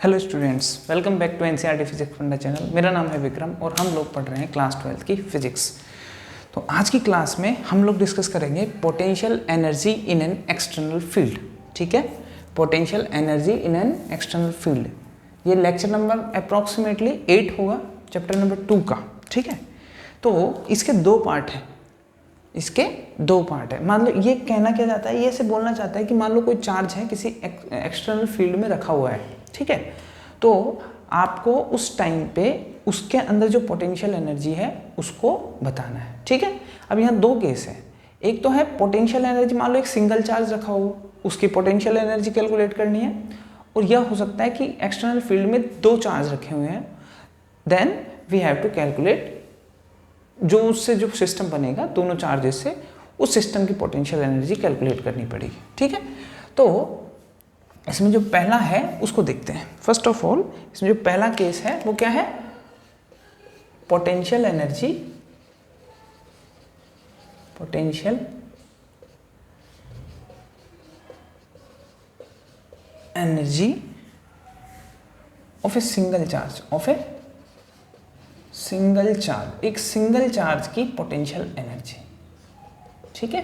Hello students, welcome back to NCERT physics funda channel. मेरा नाम है विक्रम और हम लोग पढ़ रहे हैं क्लास 12 की फिजिक्स। तो आज की क्लास में हम लोग डिस्कस करेंगे potential energy in an external field. ठीक है, potential energy in an external field. ये लेक्चर नंबर अप्रॉक्सीमेटली 8 होगा, चैप्टर नंबर 2 का। ठीक है, तो इसके दो पार्ट हैं। मान लो ये कहना क्या चाहता है, ये ऐसे बोलना चाहता है कि मान लो कोई चार्ज है किसी एक्सटर्नल फील्ड में रखा हुआ है। ठीक है, तो आपको उस टाइम पे उसके अंदर जो पोटेंशियल एनर्जी है उसको बताना है। ठीक है, अब यहाँ दो केस है। एक तो है पोटेंशियल एनर्जी, मान लो एक सिंगल चार्ज रखा हो, उसकी पोटेंशियल एनर्जी कैलकुलेट करनी है। और यह हो सकता है कि एक्सटर्नल फील्ड में दो चार्ज रखे हुए हैं, then we have to calculate जो उससे जो सिस्टम बनेगा दोनों चार्जेस से, उस सिस्टम की पोटेंशियल एनर्जी कैलकुलेट करनी पड़ेगी। ठीक है, तो इसमें जो पहला है उसको देखते हैं। फर्स्ट ऑफ ऑल इसमें जो पहला केस है वो क्या है, potential energy of a single charge, एक सिंगल चार्ज की पोटेंशियल एनर्जी। ठीक है,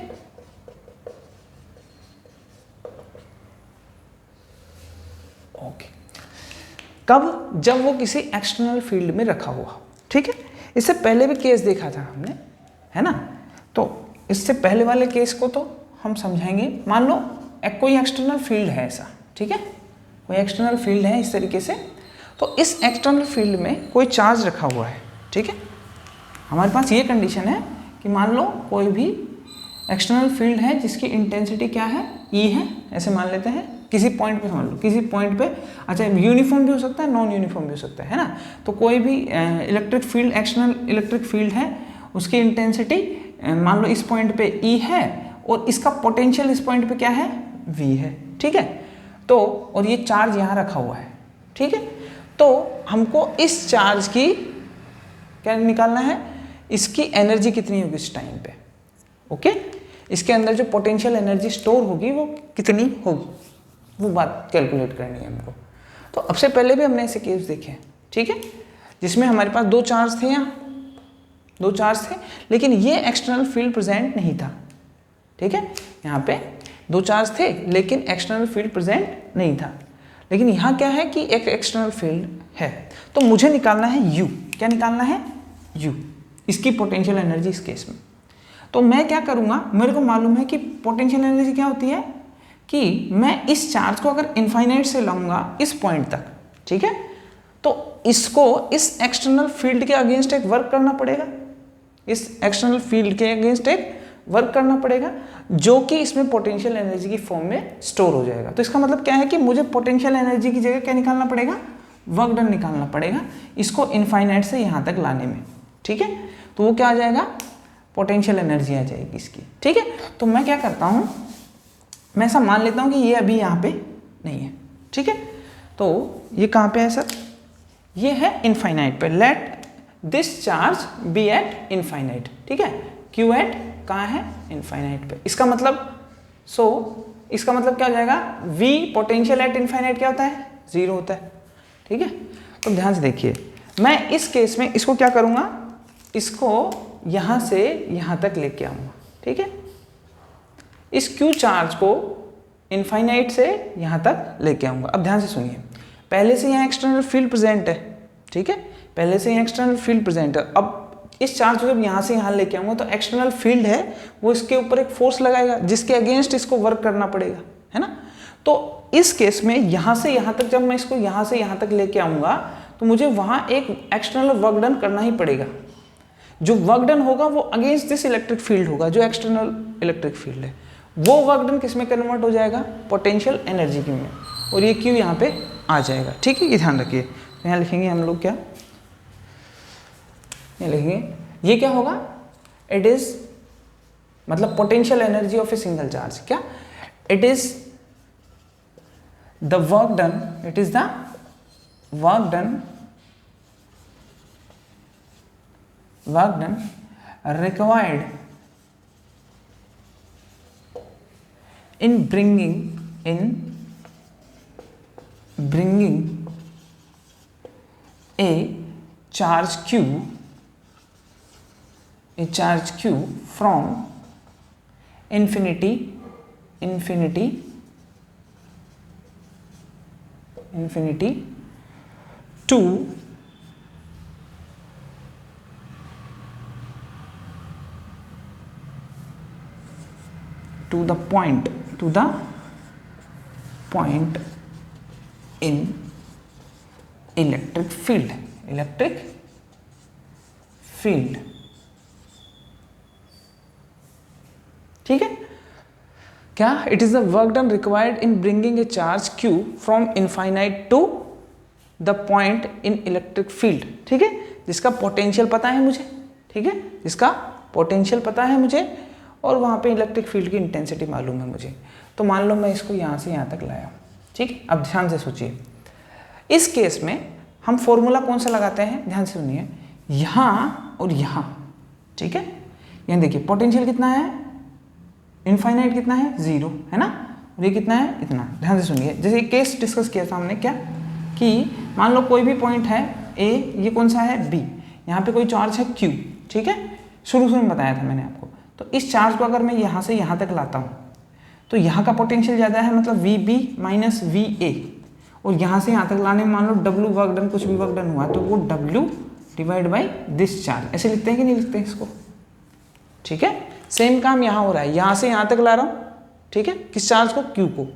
ओके। कब? जब वो किसी एक्सटर्नल फील्ड में रखा हुआ। ठीक है, इससे पहले भी केस देखा था हमने, है ना। तो इससे पहले वाले केस को तो हम समझाएंगे। मान लो कोई एक्सटर्नल फील्ड है ऐसा। ठीक है, कोई एक्सटर्नल फील्ड है इस तरीके से। तो इस एक्सटर्नल फील्ड में कोई चार्ज रखा हुआ है। ठीक है, हमारे पास ये कंडीशन है कि मान लो कोई भी एक्सटर्नल फील्ड है जिसकी इंटेंसिटी क्या है, ई है, ऐसे मान लेते हैं। किसी पॉइंट पे समझ लो, किसी पॉइंट पे, अच्छा यूनिफॉर्म भी हो सकता है, नॉन यूनिफॉर्म भी हो सकता है ना। तो कोई भी electric field, external electric field है, उसकी इंटेंसिटी मान लो इस पॉइंट पे ई है और इसका पोटेंशियल इस पॉइंट पे क्या है, वी है। ठीक है, तो और ये चार्ज यहाँ रखा हुआ है। ठीक है, तो हमको इस चार्ज की क्या निकालना है, इसकी एनर्जी कितनी होगी इस टाइम पे। ओके, इसके अंदर जो पोटेंशियल एनर्जी स्टोर होगी वो कितनी होगी, वो बात कैलकुलेट करनी है हमको। तो अब से पहले भी हमने ऐसे केस देखे हैं। ठीक है, जिसमें हमारे पास दो चार्ज थे, यहाँ दो चार्ज थे, लेकिन ये एक्सटर्नल फील्ड प्रेजेंट नहीं था। ठीक है, यहाँ पे दो चार्ज थे लेकिन एक्सटर्नल फील्ड प्रेजेंट नहीं था। लेकिन यहाँ क्या है कि एक एक्सटर्नल फील्ड है, तो मुझे निकालना है यू। क्या निकालना है, यू, इसकी पोटेंशियल एनर्जी इस केस में। तो मैं क्या करूँगा, मेरे को मालूम है कि पोटेंशियल एनर्जी क्या होती है, कि मैं इस चार्ज को अगर इनफाइनाइट से लाऊंगा इस पॉइंट तक, ठीक है, तो इसको इस एक्सटर्नल फील्ड के अगेंस्ट एक वर्क करना पड़ेगा, इस एक्सटर्नल फील्ड के अगेंस्ट एक वर्क करना पड़ेगा, जो कि इसमें पोटेंशियल एनर्जी की फॉर्म में स्टोर हो जाएगा। तो इसका मतलब क्या है कि मुझे पोटेंशियल एनर्जी की जगह क्या निकालना पड़ेगा, वर्क डन निकालना पड़ेगा इसको इनफाइनाइट से यहाँ तक लाने में। ठीक है, तो वो क्या आ जाएगा, पोटेंशियल एनर्जी आ जाएगी इसकी। ठीक है, तो मैं क्या करता हूँ, मैं ऐसा मान लेता हूँ कि ये अभी यहाँ पे नहीं है। ठीक है, तो ये कहाँ पे है सर, ये है इनफाइनाइट पे। Let this charge be at infinite. ठीक है, क्यू एट कहाँ है, इनफाइनाइट पे। इसका मतलब इसका मतलब क्या हो जाएगा, वी पोटेंशियल एट इनफाइनाइट क्या होता है, 0 होता है। ठीक है, तो ध्यान से देखिए, मैं इस केस में इसको क्या करूँगा, इसको यहाँ से यहाँ तक लेके आऊँगा। ठीक है, इस Q चार्ज को इनफाइनाइट से यहाँ तक लेके आऊँगा। अब ध्यान से सुनिए, पहले से यहाँ एक्सटर्नल फील्ड प्रेजेंट है। ठीक है, पहले से यहाँ एक्सटर्नल फील्ड प्रेजेंट है। अब इस चार्ज को जब यहाँ से यहाँ लेके आऊँगा तो एक्सटर्नल फील्ड है वो इसके ऊपर एक फोर्स लगाएगा जिसके अगेंस्ट इसको वर्क करना पड़ेगा, है ना। तो इस केस में यहाँ से यहाँ तक जब मैं इसको यहाँ से यहाँ तक लेके आऊँगा तो मुझे वहाँ एक एक्सटर्नल वर्क डन करना ही पड़ेगा। जो वर्क डन होगा वो अगेंस्ट दिस इलेक्ट्रिक फील्ड होगा, जो एक्सटर्नल इलेक्ट्रिक फील्ड है। वो वर्क डन किस में कन्वर्ट हो जाएगा, पोटेंशियल एनर्जी की में, और ये क्यू यहाँ पे आ जाएगा। ठीक है, ये ध्यान रखिए। तो यहाँ लिखेंगे हम लोग क्या, ये लिखेंगे, ये क्या होगा, इट इज मतलब potential energy of a single charge. क्या, it is the work done, it is the work done required in bringing a charge q from infinity to the point in electric field ठीक है क्या? It is the work done required in bringing a charge q from infinite to the point in electric field, ठीक है, जिसका potential पता है मुझे, ठीक है, जिसका पोटेंशियल पता है मुझे और वहाँ पे इलेक्ट्रिक फील्ड की इंटेंसिटी मालूम है मुझे। तो मान लो मैं इसको यहाँ से यहाँ तक लाया, ठीक है। अब ध्यान से सोचिए, इस केस में हम फॉर्मूला कौन सा लगाते हैं, ध्यान से सुनिए, यहाँ और यहाँ, ठीक है। यहाँ देखिए पोटेंशियल कितना है, इनफाइनाइट कितना है, 0 है ना, और ये कितना है, इतना। ध्यान से सुनिए, जैसे केस डिस्कस किया था हमने क्या, कि मान लो कोई भी पॉइंट है A, ये कौन सा है B, यहाँ पे कोई चार्ज है Q, ठीक है, शुरू में बताया था मैंने आपको। तो इस चार्ज को अगर मैं यहाँ से यहाँ तक लाता हूँ तो यहाँ का पोटेंशियल ज़्यादा है, मतलब VB माइनस VA, और यहाँ से यहाँ तक लाने में मान लो W वर्क डन, कुछ भी वर्क डन हुआ तो वो W divide by this charge, ऐसे लिखते हैं कि नहीं लिखते हैं इसको, ठीक है। सेम काम यहाँ हो रहा है, यहाँ से यहाँ तक ला रहा हूँ, ठीक है, किस चार्ज को, Q को।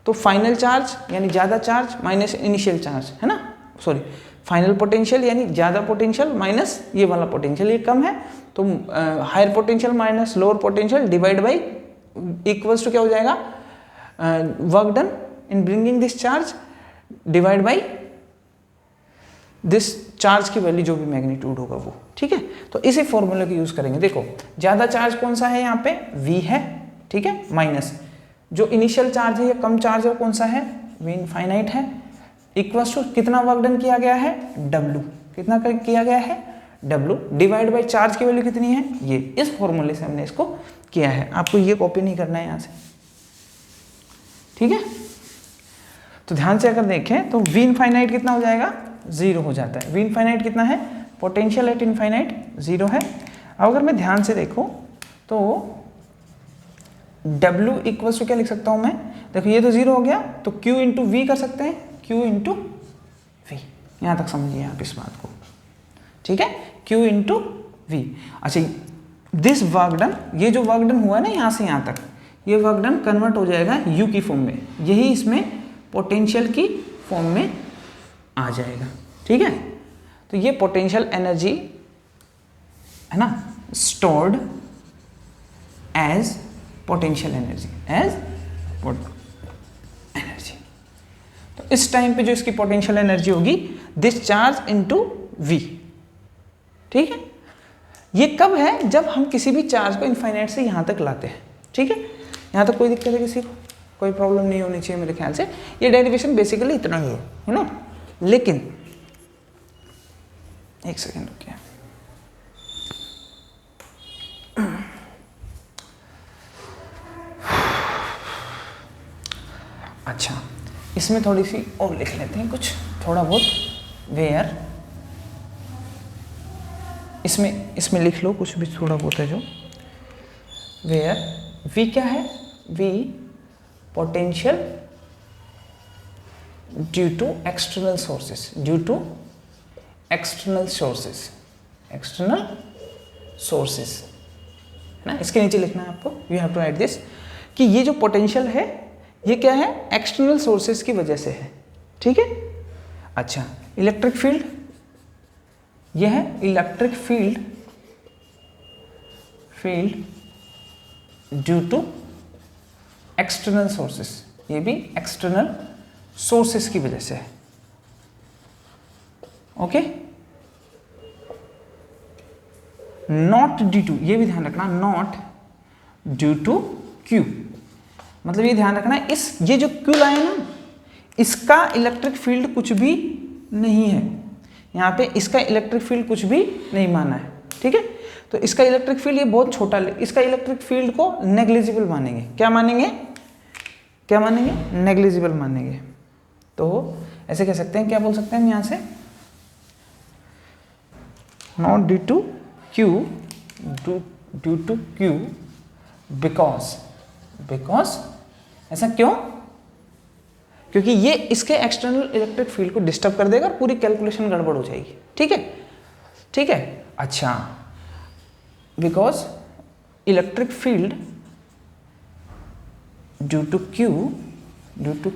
तो फाइनल चार्ज यानी ज़्यादा चार्ज माइनस इनिशियल चार्ज, है ना, सॉरी, फाइनल पोटेंशियल यानी ज़्यादा पोटेंशियल माइनस ये वाला पोटेंशियल, ये कम है तो higher potential minus lower potential divide by equals to क्या हो जाएगा, work done in bringing this charge divide by this charge की वैल्यू जो भी मैग्नीट्यूड होगा वो, ठीक है। तो इसी फॉर्मूले का यूज करेंगे। देखो ज़्यादा चार्ज कौन सा है, यहाँ पे V है, ठीक है, माइनस जो इनिशियल चार्ज है या कम चार्ज है वो कौन सा है, V इनफाइनाइट है, इक्वल्स टू कितना वर्क डन किया गया है, W, कितना किया गया है, W डिवाइड बाई चार्ज की वैल्यू कितनी है, ये। इस फॉर्मूले से हमने इसको किया है, आपको ये कॉपी नहीं करना है यहाँ से, ठीक है। तो ध्यान से अगर देखें तो V इनफाइनाइट कितना हो जाएगा, 0 हो जाता है। V इनफाइनाइट कितना है, पोटेंशियल एट इनफाइनाइट 0 है। अब अगर मैं ध्यान से देखूं तो W इक्वल्स टू क्या लिख सकता हूं मैं, देखो ये तो 0 हो गया तो Q इंटू V कर सकते हैं, Q इंटू V, यहाँ तक समझिए आप इस बात को, ठीक है, Q इंटू V। अच्छा दिस वर्क डन, ये जो वर्क डन हुआ है ना यहाँ से यहाँ तक, ये वर्क डन कन्वर्ट हो जाएगा U की फॉर्म में, यही इसमें पोटेंशियल की फॉर्म में आ जाएगा, ठीक है। तो ये पोटेंशियल एनर्जी है ना, स्टोर्ड एज पोटेंशियल एनर्जी, तो इस टाइम पे जो इसकी पोटेंशियल एनर्जी होगी दिस चार्ज इनटू V, ठीक है। ये कब है, जब हम किसी भी चार्ज को इनफाइनाइट से यहाँ तक लाते हैं, ठीक है। यहाँ तक कोई दिक्कत है किसी को, कोई प्रॉब्लम नहीं होनी चाहिए मेरे ख्याल से। ये डेरिवेशन बेसिकली इतना ही है ना, लेकिन एक सेकेंड रुकिए, अच्छा इसमें थोड़ी सी और लिख लेते हैं कुछ, थोड़ा बहुत, वेयर, इसमें लिख लो कुछ भी थोड़ा बहुत है जो, वेयर V क्या है, V potential due to external sources, external sources है ना, इसके नीचे लिखना है आपको, you have to write this, कि ये जो पोटेंशियल है ये क्या है, एक्सटर्नल सोर्सेस की वजह से है, ठीक है। अच्छा इलेक्ट्रिक फील्ड, ये है electric field due to external sources, ये भी एक्सटर्नल सोर्सेस की वजह से है, ओके। नॉट ड्यू टू, ये भी ध्यान रखना, नॉट ड्यू टू Q, मतलब ये ध्यान रखना ये जो Q लाया ना, इसका इलेक्ट्रिक फील्ड कुछ भी नहीं है, यहाँ पे इसका इलेक्ट्रिक फील्ड कुछ भी नहीं माना है, ठीक है। तो इसका इलेक्ट्रिक फील्ड ये बहुत छोटा, इसका इलेक्ट्रिक फील्ड को नेग्लिजिबल मानेंगे, क्या मानेंगे, नेग्लिजिबल मानेंगे। तो ऐसे कह सकते हैं, क्या बोल सकते हैं हम यहाँ से, not due to q, due to q because ऐसा क्यों? क्योंकि ये इसके एक्सटर्नल इलेक्ट्रिक फील्ड को डिस्टर्ब कर देगा और पूरी कैलकुलेशन गड़बड़ हो जाएगी। ठीक है, ठीक है। अच्छा, because electric field due to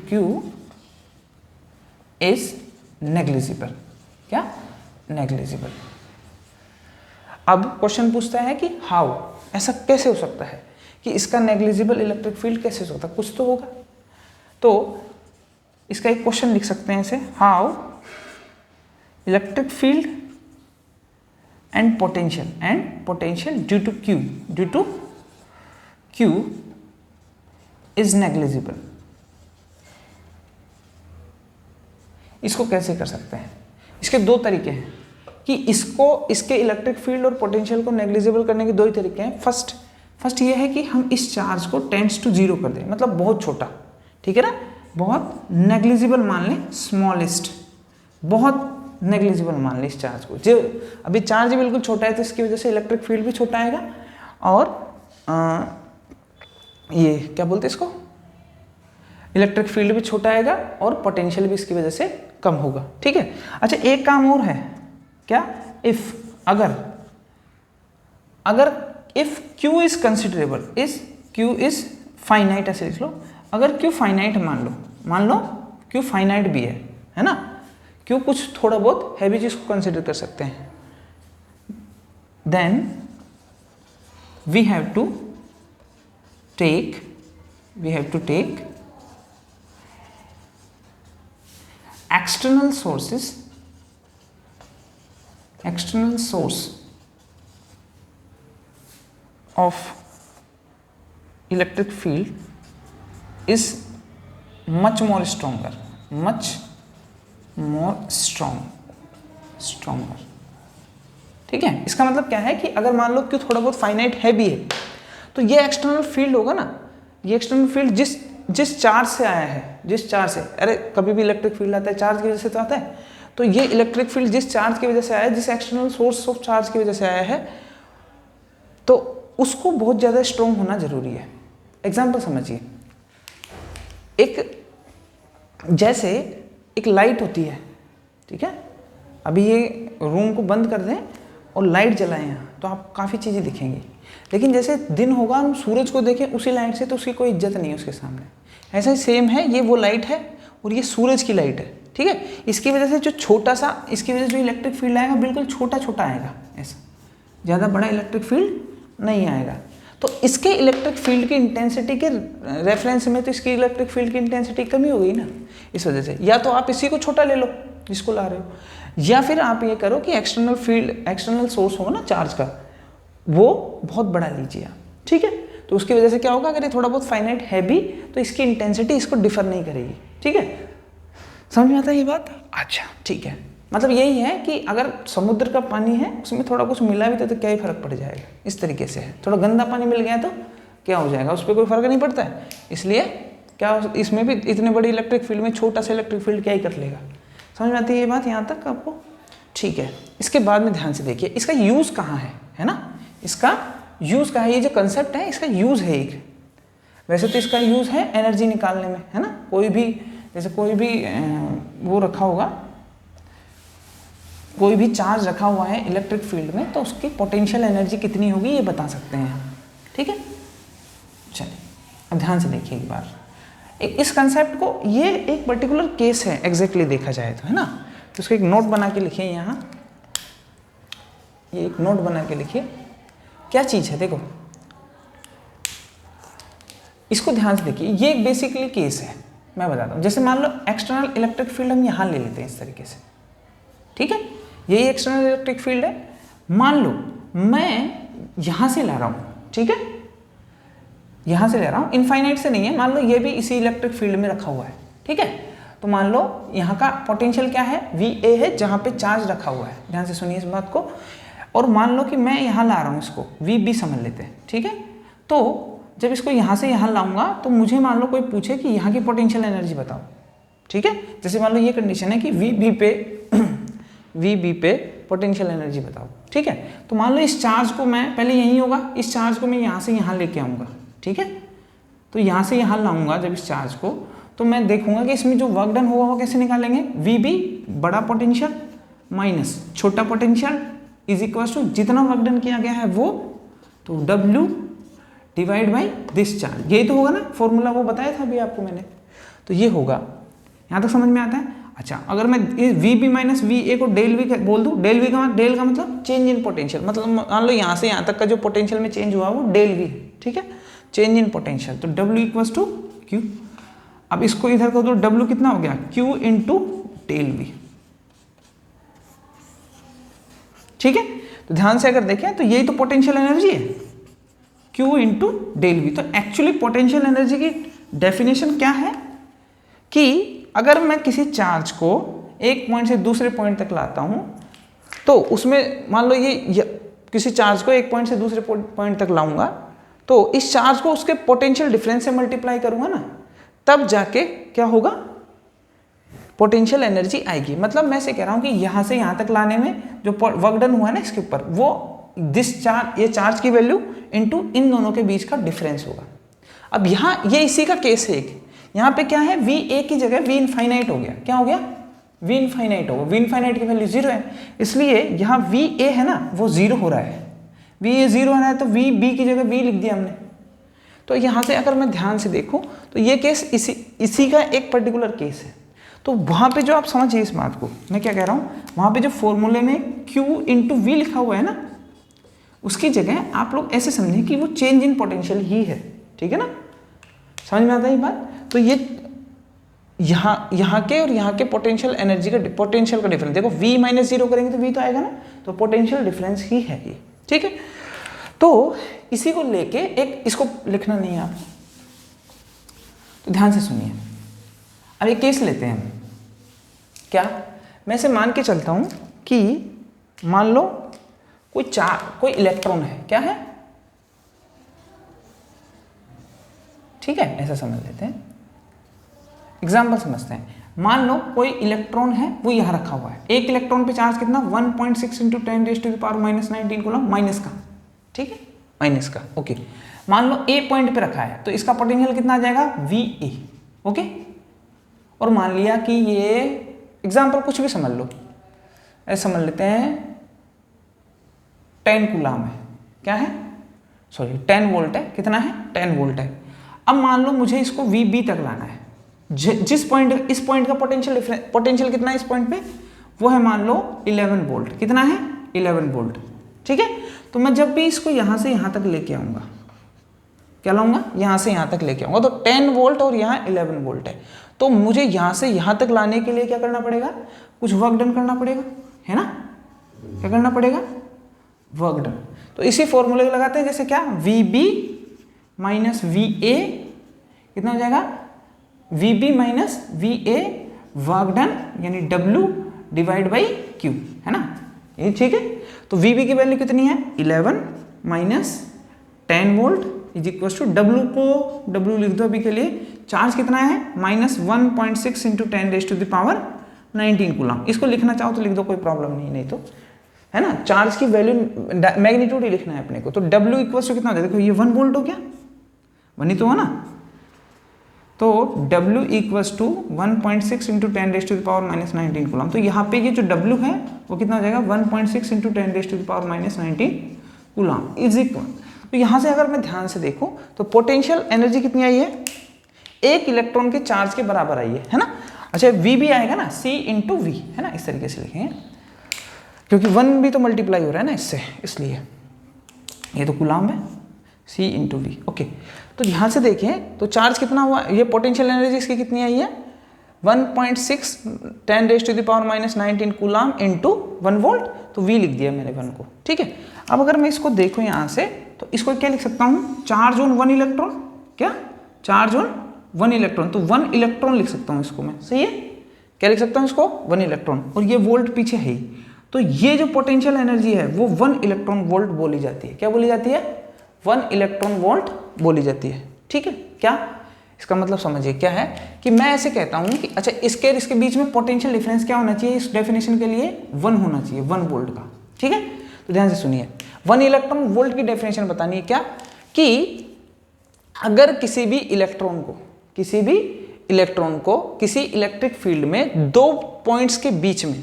q is negligible. क्या? नेग्लिजिबल। अब क्वेश्चन पूछता है कि हाउ, ऐसा कैसे हो सकता है कि इसका नेग्लिजिबल इलेक्ट्रिक फील्ड कैसे हो सकता है? कुछ तो होगा। तो इसका एक क्वेश्चन लिख सकते हैं ऐसे, how electric field and potential due to q is negligible. इसको कैसे कर सकते हैं? इसके दो तरीके हैं कि इसके इलेक्ट्रिक फील्ड और पोटेंशियल को नेग्लिजिबल करने के दो ही तरीके हैं। फर्स्ट ये है कि हम इस चार्ज को टेंड्स टू जीरो कर दें, मतलब बहुत छोटा, ठीक है ना, बहुत नेग्लिजिबल मान लें, स्मॉलेस्ट, बहुत नेग्लिजिबल मान लें इस चार्ज को। जो अभी चार्ज बिल्कुल छोटा है तो इसकी वजह से इलेक्ट्रिक फील्ड भी छोटा आएगा और ये क्या बोलते हैं इसको, इलेक्ट्रिक फील्ड भी छोटा आएगा और पोटेंशियल भी इसकी वजह से कम होगा। ठीक है। अच्छा, एक काम और है, क्या? If Q is considerable, Q is finite, ऐसे लिख लो। अगर क्यू फाइनाइट मान लो क्यू फाइनाइट भी है ना, क्यू कुछ थोड़ा बहुत हैवी चीज को कंसिडर कर सकते हैं, then we have to take external source of electric field is much more stronger, ठीक है। इसका मतलब क्या है कि अगर मान लो कि थोड़ा बहुत फाइनाइट है भी है, तो ये एक्सटर्नल फील्ड होगा ना, ये एक्सटर्नल फील्ड जिस चार्ज से आया है, जिस चार्ज से, अरे कभी भी इलेक्ट्रिक फील्ड आता है चार्ज की वजह से तो आता है, तो ये इलेक्ट्रिक फील्ड जिस चार्ज की वजह से आया है, जिस एक्सटर्नल सोर्स ऑफ चार्ज की वजह से आया है, तो उसको बहुत ज़्यादा स्ट्रॉन्ग होना जरूरी है। एग्जाम्पल समझिए, जैसे एक लाइट होती है, ठीक है, अभी ये रूम को बंद कर दें और लाइट जलाएं यहाँ, तो आप काफ़ी चीज़ें दिखेंगी, लेकिन जैसे दिन होगा हम सूरज को देखें उसी लाइट से, तो उसकी कोई इज्जत नहीं है उसके सामने। ऐसा ही सेम है, ये वो लाइट है और ये सूरज की लाइट है, ठीक है। इसकी वजह से जो छोटा सा, इसकी वजह से जो इलेक्ट्रिक फील्ड आएगा बिल्कुल छोटा छोटा आएगा, ऐसा ज़्यादा बड़ा इलेक्ट्रिक फील्ड नहीं आएगा। तो इसके इलेक्ट्रिक फील्ड की इंटेंसिटी के रेफरेंस में तो इसकी इलेक्ट्रिक फील्ड की इंटेंसिटी कमी हो गई ना, इस वजह से। या तो आप इसी को छोटा ले लो जिसको ला रहे हो, या फिर आप ये करो कि एक्सटर्नल सोर्स होगा ना चार्ज का, वो बहुत बड़ा लीजिए आप, ठीक है। तो उसकी वजह से क्या होगा, अगर ये थोड़ा बहुत फाइनाइट है भी, तो इसकी इंटेंसिटी इसको डिफर नहीं करेगी, ठीक है। समझ में आता है ये बात? अच्छा, ठीक है। मतलब यही है कि अगर समुद्र का पानी है, उसमें थोड़ा कुछ मिला भी तो क्या ही फर्क पड़ जाएगा, इस तरीके से है। थोड़ा गंदा पानी मिल गया तो क्या हो जाएगा, उस पर कोई फर्क नहीं पड़ता है। इसलिए क्या इसमें भी इतने बड़ी इलेक्ट्रिक फील्ड में छोटा सा इलेक्ट्रिक फील्ड क्या ही कर लेगा। समझ में आती है ये बात यहाँ तक आपको? ठीक है। इसके बाद में ध्यान से देखिए, इसका यूज़ कहाँ है ना, इसका यूज़ कहाँ है, ये जो कंसेप्ट है इसका यूज़ है एक। वैसे तो इसका यूज़ है एनर्जी निकालने में, है ना। कोई भी जैसे कोई भी वो रखा होगा, कोई भी चार्ज रखा हुआ है इलेक्ट्रिक फील्ड में, तो उसकी पोटेंशियल एनर्जी कितनी होगी ये बता सकते हैं, ठीक है। चलिए अब ध्यान से देखिए एक बार, इस कंसेप्ट को, ये एक पर्टिकुलर केस है एग्जैक्टली देखा जाए तो, है ना। तो उसको एक नोट बना के लिखिए यहाँ, ये एक नोट बना के लिखिए। क्या चीज़ है देखो, इसको ध्यान से देखिए, ये एक बेसिकली केस है, मैं बताता हूँ। जैसे मान लो एक्सटर्नल इलेक्ट्रिक फील्ड हम यहाँ ले लेते हैं इस तरीके से, ठीक है। यही एक्सटर्नल इलेक्ट्रिक फील्ड है। मान लो मैं यहाँ से ला रहा हूँ, ठीक है, यहाँ से ले रहा हूँ, इनफाइनाइट से नहीं है। मान लो ये भी इसी इलेक्ट्रिक फील्ड में रखा हुआ है, ठीक है। तो मान लो यहाँ का पोटेंशियल क्या है, VA है, जहाँ पे चार्ज रखा हुआ है। ध्यान से सुनिए इस बात को। और मान लो कि मैं यहाँ ला रहा हूँ, इसको VB समझ लेते हैं, ठीक है। तो जब इसको यहाँ से यहाँ लाऊंगा, तो मुझे मान लो कोई पूछे कि यहाँ की पोटेंशियल एनर्जी बताओ, ठीक है। जैसे मान लो ये कंडीशन है कि VB पे पोटेंशियल एनर्जी बताओ, ठीक है। तो मान लो इस चार्ज को मैं पहले यही होगा, इस चार्ज को मैं यहाँ से यहाँ लेके आऊँगा, ठीक है। तो यहाँ से यहाँ लाऊंगा जब इस चार्ज को, तो मैं देखूंगा कि इसमें जो वर्क डन होगा वो कैसे निकालेंगे, वी बी बड़ा पोटेंशियल माइनस छोटा पोटेंशियल इज इक्वल टू जितना वर्क डन किया गया है वो, तो W divide by this charge, यही तो होगा ना, फॉर्मूला वो बताया था अभी आपको मैंने। तो ये होगा, यहाँ तक समझ में आता है। अच्छा, अगर मैं V B minus V A को डेल वी बोल दूँ, डेल का मतलब चेंज इन पोटेंशियल, मतलब मान लो यहाँ से यहाँ तक का जो पोटेंशियल में चेंज हुआ वो डेल वी है, ठीक है, चेंज इन पोटेंशियल। तो डब्ल्यू इक्वल्स टू क्यू। अब इसको इधर कर दो, डब्ल्यू कितना हो गया, क्यू इंटू डेल वी, ठीक है। तो ध्यान से अगर देखें तो यही तो पोटेंशियल एनर्जी है, क्यू इंटू डेल वी। तो एक्चुअली पोटेंशियल एनर्जी की डेफिनेशन क्या है कि अगर मैं किसी चार्ज को एक पॉइंट से दूसरे पॉइंट तक लाता हूं, तो उसमें मान लो ये किसी चार्ज को एक पॉइंट से दूसरे पॉइंट तक लाऊंगा, तो इस चार्ज को उसके पोटेंशियल डिफरेंस से मल्टीप्लाई करूंगा ना, तब जाके क्या होगा, पोटेंशियल एनर्जी आएगी। मतलब मैं से कह रहा हूं कि यहां से यहां तक लाने में जो वर्क डन हुआ ना इसके ऊपर, वो दिस चार्ज, ये चार्ज की वैल्यू इनटू इन दोनों के बीच का डिफरेंस होगा। अब यहां ये इसी का केस है एक, यहाँ पे क्या है, वी ए की जगह वी इनफाइनाइट हो गया, क्या हो गया, वी इनफाइनाइट हो गया, वी इनफाइनाइट की वैल्यू 0 है, इसलिए यहाँ वी ए है ना वो 0 हो रहा है, वी ए 0 हो रहा है, तो वी बी की जगह वी लिख दिया हमने। तो यहाँ से अगर मैं ध्यान से देखूँ तो ये केस इसी का एक पर्टिकुलर केस है। तो वहाँ पे जो आप समझिए इस बात को, मैं क्या कह रहा हूँ, वहाँ पे जो फॉर्मूले में Q इंटू वी लिखा हुआ है ना, उसकी जगह आप लोग ऐसे समझें कि वो चेंज इन पोटेंशियल ही है, ठीक है ना, समझ में आता है ये बात। तो ये यहाँ के और यहाँ के पोटेंशियल एनर्जी का पोटेंशियल का डिफरेंस देखो, v माइनस 0 करेंगे तो v तो आएगा ना, तो पोटेंशियल डिफरेंस ही है ये, ठीक है। तो इसी को लेके एक, इसको लिखना नहीं है आप, तो ध्यान से सुनिए। अब एक केस लेते हैं, क्या, मैं इसे मान के चलता हूं कि मान लो कोई इलेक्ट्रॉन है, क्या है, ठीक है, ऐसा समझ लेते हैं, एग्जाम्पल समझते हैं। मान लो कोई इलेक्ट्रॉन है वो यहां रखा हुआ है, एक इलेक्ट्रॉन पे चार्ज कितना 1.6 इंटू 10⁻⁻⁹ कूलम, माइनस का, ठीक है, माइनस का, ओके। मान लो ए पॉइंट पे रखा है, तो इसका पोटेंशियल कितना आ जाएगा, वी ए, ओके। और मान लिया कि ये एग्जाम्पल कुछ भी समझ लो, ऐसे समझ लेते हैं 10 कूलम है, क्या है, सॉरी 10 वोल्ट है, कितना है, 10 वोल्ट है। अब मान लो मुझे इसको वी बी तक लाना है, जिस पॉइंट, इस पॉइंट का पोटेंशियल कितना है इस पॉइंट पे, वो है मान लो 11 वोल्ट, कितना है, 11 वोल्ट, ठीक है। तो मैं जब भी इसको यहां से यहां तक लेके आऊंगा, क्या लाऊंगा, यहां से यहां तक लेके आऊंगा, तो 10 वोल्ट और यहाँ 11 वोल्ट है, तो मुझे यहां से यहां तक लाने के लिए क्या करना पड़ेगा, कुछ वर्क डन करना पड़ेगा, है ना, क्या करना पड़ेगा, वर्क डन। तो इसी फॉर्मूले को लगाते हैं, जैसे क्या, V B minus V A कितना हो जाएगा, V B minus V A work done, यानी डब्ल्यू डिवाइड बाई क्यू, है ना, ये ठीक है। तो वी बी की वैल्यू कितनी है, 11 minus 10 volt is equal to W को, डब्ल्यू लिख दो अभी के लिए, चार्ज कितना है, माइनस 1.6 इंटू 10⁻⁹ कूलम। इसको लिखना चाहो तो लिख दो, कोई प्रॉब्लम नहीं तो, है ना, चार्ज की वैल्यू मैग्नीट्यूड ही लिखना है अपने को। तो डब्ल्यू इक्वल टू कितना हो जाएगा, देखो ये 1 वोल्ट हो गया, 1 ही तो है ना, तो W equals to 1.6 into 10⁻⁻⁹ coulomb. तो यहाँ पे ये जो W है वो कितना हो जाएगा, 1.6 इंटू 10⁻⁻⁹ कूलम इज इक्वल। तो यहाँ से अगर मैं ध्यान से देखूँ तो पोटेंशियल एनर्जी कितनी आई है, एक इलेक्ट्रॉन के चार्ज के बराबर आई है ना। अच्छा V भी आएगा ना, C इंटू वी, है ना, इस तरीके से लिखेंगे, क्योंकि 1 भी तो मल्टीप्लाई हो रहा है ना इससे, इसलिए ये तो कूलम है, C इंटू वी, ओके। तो यहाँ से देखें तो चार्ज कितना हुआ, ये पोटेंशियल एनर्जी इसकी कितनी आई है, 1.6 10⁻⁻⁹ कूलम इंटू 1 वोल्ट, तो V लिख दिया मैंने 1 को, ठीक है। अब अगर मैं इसको देखूँ यहाँ से, तो इसको क्या लिख सकता हूँ, चार्ज ऑन 1 इलेक्ट्रॉन, क्या, चार्ज ऑन 1 इलेक्ट्रॉन, तो 1 इलेक्ट्रॉन लिख सकता हूँ इसको मैं, सही है, क्या लिख सकता हूँ इसको, 1 इलेक्ट्रॉन, और ये वोल्ट पीछे है ही, तो ये जो पोटेंशियल एनर्जी है वो 1 इलेक्ट्रॉन वोल्ट बोली जाती है, क्या बोली जाती है, 1 इलेक्ट्रॉन वोल्ट बोली जाती है, ठीक है। क्या इसका मतलब समझिए क्या है, कि मैं ऐसे कहता हूं कि अच्छा इसके बीच में पोटेंशियल डिफरेंस क्या होना चाहिए, इस डेफिनेशन के लिए 1 होना चाहिए, 1 वोल्ट का, ठीक है। तो ध्यान से सुनिए, 1 इलेक्ट्रॉन वोल्ट की डेफिनेशन बतानी है क्या, कि अगर किसी भी इलेक्ट्रॉन को किसी इलेक्ट्रिक फील्ड में 2 पॉइंट्स के बीच में,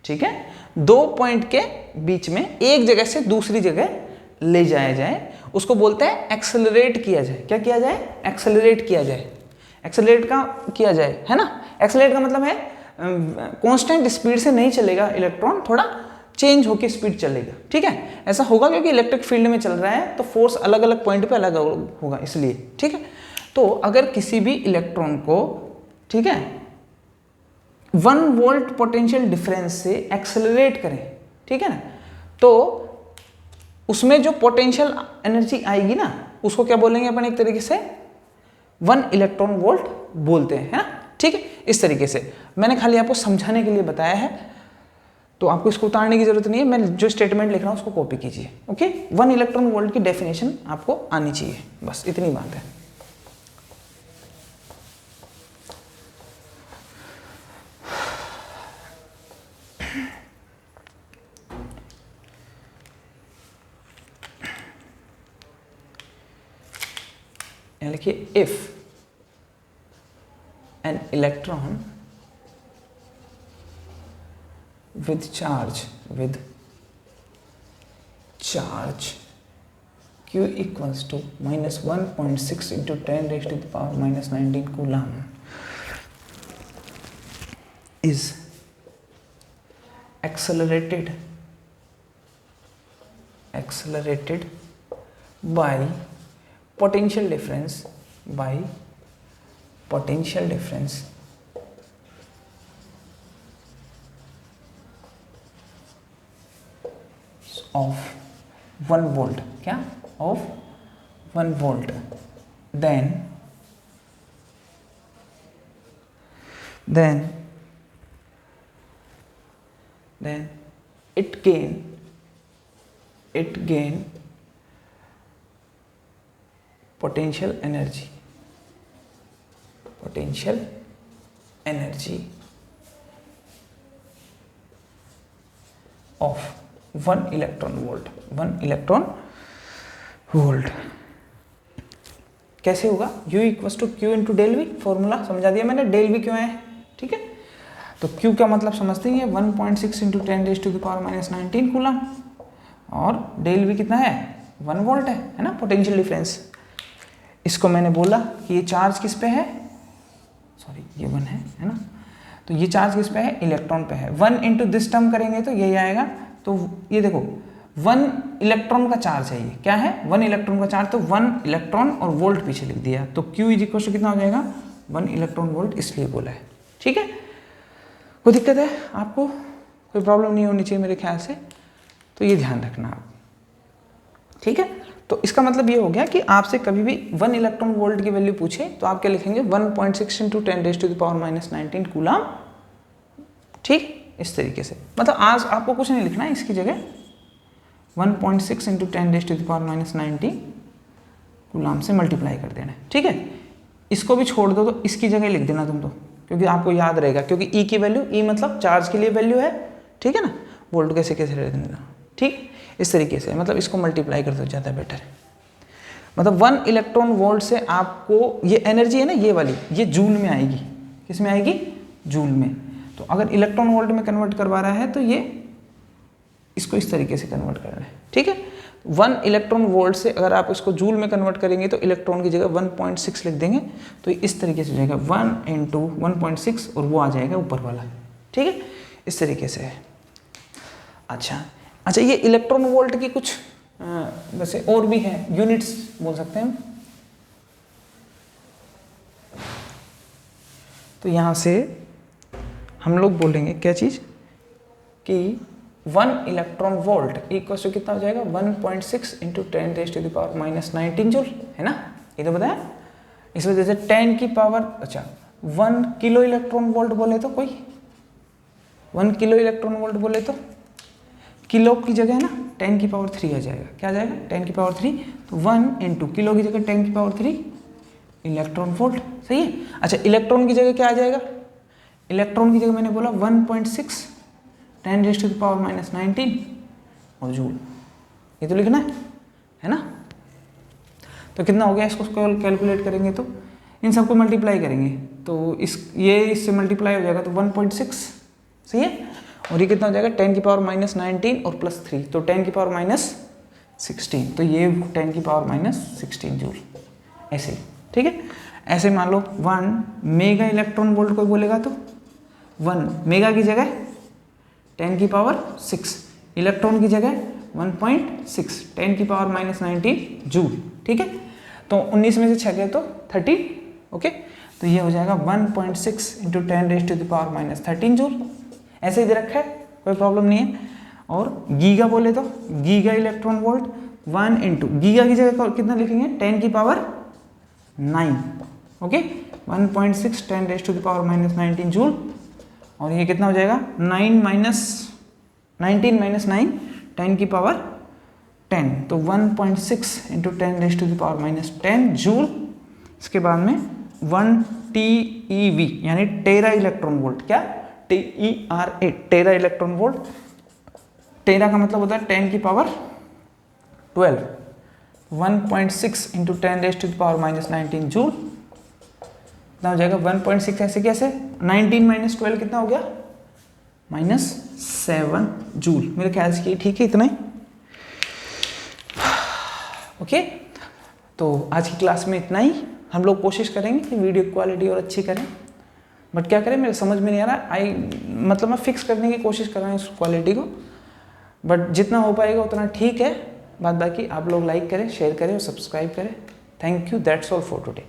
ठीक है, 2 पॉइंट के बीच में एक जगह से दूसरी जगह ले जाया जाए, उसको बोलते हैं एक्सेलरेट किया जाए। क्या किया जाए? एक्सेलरेट किया जाए। एक्सेलरेट का किया जाए, है ना। एक्सेलरेट का मतलब है कांस्टेंट स्पीड से नहीं चलेगा इलेक्ट्रॉन, थोड़ा चेंज होकर स्पीड चलेगा, ठीक है। ऐसा होगा क्योंकि इलेक्ट्रिक फील्ड में चल रहा है तो फोर्स अलग अलग पॉइंट पे अलग होगा, इसलिए, ठीक है। तो अगर किसी भी इलेक्ट्रॉन को, ठीक है, 1 वोल्ट पोटेंशियल डिफरेंस से एक्सेलरेट करें, ठीक है ना, तो उसमें जो पोटेंशियल एनर्जी आएगी ना, उसको क्या बोलेंगे अपन एक तरीके से 1 इलेक्ट्रॉन वोल्ट बोलते हैं, है ना, ठीक है। इस तरीके से मैंने खाली आपको समझाने के लिए बताया है, तो आपको इसको उतारने की जरूरत नहीं है, मैं जो स्टेटमेंट लिख रहा हूं उसको कॉपी कीजिए, ओके। 1 इलेक्ट्रॉन वोल्ट की डेफिनेशन आपको आनी चाहिए, बस इतनी बात है। लिखिए, if an electron with charge q equals to -1.6 into 10 raised to the power -19 coulomb is accelerated by potential difference of 1 volt, क्या, of 1 volt, then it gain potential energy of 1 electron volt. कैसे होगा? U equal to q into del V, formula समझा दिया मैंने, del we क्यों है, ठीक है। तो Q का मतलब समझते हैं 1.6 into 10 raise to the power -19 coulomb, और डेल वी कितना है, 1 वोल्ट है ना, पोटेंशियल डिफरेंस। इसको मैंने बोला कि ये चार्ज किस पे है, सॉरी ये 1 है ना, तो ये चार्ज किस पे है, इलेक्ट्रॉन पे है। 1 इंटू दिस टर्म करेंगे तो यही आएगा, तो ये देखो 1 इलेक्ट्रॉन का चार्ज है, ये क्या है, 1 इलेक्ट्रॉन का चार्ज, तो 1 इलेक्ट्रॉन और वोल्ट पीछे लिख दिया, तो Q इज इक्वल टू कितना हो जाएगा, 1 इलेक्ट्रॉन वोल्ट, इसलिए बोला है, ठीक है। कोई दिक्कत है आपको? कोई प्रॉब्लम नहीं होनी चाहिए मेरे ख्याल से, तो ये ध्यान रखना आप, ठीक है। तो इसका मतलब ये हो गया कि आपसे कभी भी 1 इलेक्ट्रॉन वोल्ट की वैल्यू पूछे तो आप क्या लिखेंगे, 1.6 into 10 raise to the power -19 coulomb, ठीक, इस तरीके से। मतलब आज आपको कुछ नहीं लिखना है, इसकी जगह 1.6 into 10 raise to the power -19 coulomb से मल्टीप्लाई कर देना है, ठीक है। इसको भी छोड़ दो तो इसकी जगह लिख देना तुम तो, क्योंकि आपको याद रहेगा, क्योंकि ई की वैल्यू, ई मतलब चार्ज के लिए वैल्यू है, ठीक है ना, वोल्ट कैसे रह देना, ठीक, इस तरीके से। मतलब इसको मल्टीप्लाई कर दो, ज़्यादा बेटर है। मतलब 1 इलेक्ट्रॉन वोल्ट से आपको ये एनर्जी है ना, ये वाली, ये जूल में आएगी, किस में आएगी, जूल में। तो अगर इलेक्ट्रॉन वोल्ट में कन्वर्ट करवा रहा है तो ये इसको इस तरीके से कन्वर्ट करना है, ठीक है। 1 इलेक्ट्रॉन वोल्ट से अगर आप इसको जूल में कन्वर्ट करेंगे तो इलेक्ट्रॉन की जगह 1.6 लिख देंगे, तो इस तरीके से हो जाएगा 1 इंटू 1.6 और वो आ जाएगा ऊपर वाला, ठीक है, इस तरीके से है। अच्छा, ये इलेक्ट्रॉन वोल्ट की कुछ वैसे और भी हैं, यूनिट्स बोल सकते हैं। तो यहाँ से हम लोग बोलेंगे क्या चीज़, कि 1 इलेक्ट्रॉन वोल्ट इक्वल टू कितना हो जाएगा, 1.6 into 10 raise to the power -19 joule, है ना, ये तो बताया। इस वजह से 10 की पावर, अच्छा 1 किलो इलेक्ट्रॉन वोल्ट बोले तो, कोई 1 किलो इलेक्ट्रॉन वोल्ट बोले तो किलो की जगह है ना 10 की पावर 3 आ जाएगा, क्या आ जाएगा, 10 की पावर 3, तो 1 इंटू किलो की जगह 10 की पावर 3 इलेक्ट्रॉन वोल्ट, सही है। अच्छा, इलेक्ट्रॉन की जगह क्या आ जाएगा, इलेक्ट्रॉन की जगह मैंने बोला 1.6 10 रेज़ टू द पावर -19 और जूल, ये तो लिखना है ना। तो कितना हो गया, इसको कैलकुलेट करेंगे तो इन सबको मल्टीप्लाई करेंगे तो ये इससे मल्टीप्लाई हो जाएगा तो 1.6, सही है। और ये कितना हो जाएगा 10 की पावर माइनस 19 और प्लस 3 तो 10 की पावर माइनस 16, तो ये 10 की पावर माइनस 16 जूल, ऐसे, ठीक है। ऐसे मान लो 1 मेगा इलेक्ट्रॉन वोल्ट कोई बोलेगा तो 1 मेगा की जगह 10 की पावर 6, इलेक्ट्रॉन की जगह 1.6, 10 की पावर माइनस 19 जूल, ठीक है। तो 19 में से 6 गए तो 30, ओके। तो ये हो जाएगा 1.6 into 10 raise to the power minus 13 joule, ऐसे ही दे रखा है, कोई प्रॉब्लम नहीं है। और गीगा बोले तो giga electron volt 1 into giga की जगह कितना लिखेंगे 10 की power 9, okay. 1.6 10 raise to the power minus 19 joule, और ये कितना हो जाएगा 19 माइनस 9 10 की पावर 10, तो 1.6 into 10 raise to the power minus 10 joule. इसके बाद में 1 TeV यानी टेरा इलेक्ट्रॉन वोल्ट, क्या TERA tera electron volt, tera का मतलब होता है 10 की power 12, 1.6 into 10 raise to the power minus 19 joule, कितना हो जाएगा 1.6, ऐसे कैसे 19 माइनस 12 कितना हो गया -7 जूल, मेरे ख्याल से ठीक है इतना ही, ओके। तो आज की क्लास में इतना ही। हम लोग कोशिश करेंगे कि वीडियो क्वालिटी और अच्छी करें, बट क्या करें मेरे समझ में नहीं आ रहा, मतलब मैं फिक्स करने की कोशिश कर रहा हूँ इस क्वालिटी को, बट जितना हो पाएगा उतना ठीक है। बाकी आप लोग लाइक करें, शेयर करें और सब्सक्राइब करें। Thank you, that's all for today.